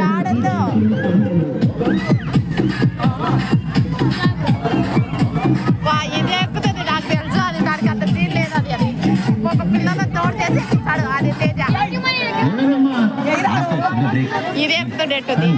ఆడద్దు ఇది ఎక్కుతుంది నాకు తెలుసు అది దానికి అంత సీన్ లేదు అది అది ఒక పిల్లల తోడు చేసి ఎక్కుతాడు అది తేజ ఇది ఎక్కుతుండేట్టుది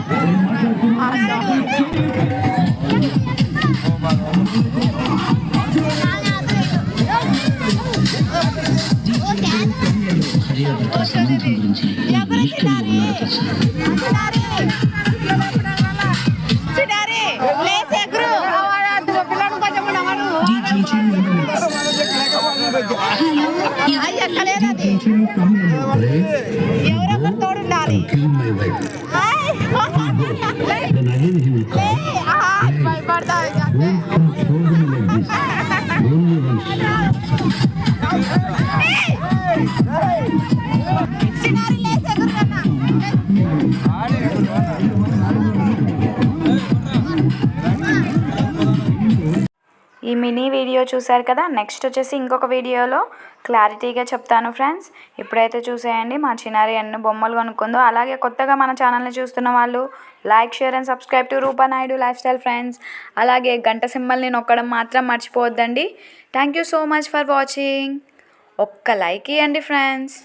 ఎవరొకరు తోడుండాలి భయపడతా ఈ మినీ వీడియో చూశారు కదా. నెక్స్ట్ వచ్చేసి ఇంకొక వీడియోలో క్లారిటీగా చెప్తాను ఫ్రెండ్స్. ఇప్పుడైతే చూసేయండి మా చిన్నారి ఎన్ని బొమ్మలు కొనుక్కుందో. అలాగే కొత్తగా మన ఛానల్ని చూస్తున్న వాళ్ళు like, share and subscribe to Rupa Naidu lifestyle friends. అలాగే గంట సింబల్ని నొక్కడం మాత్రం మర్చిపోవద్దండి. Thank you so much for watching. ఒక్క లైక్ ఇవ్వండి ఫ్రెండ్స్.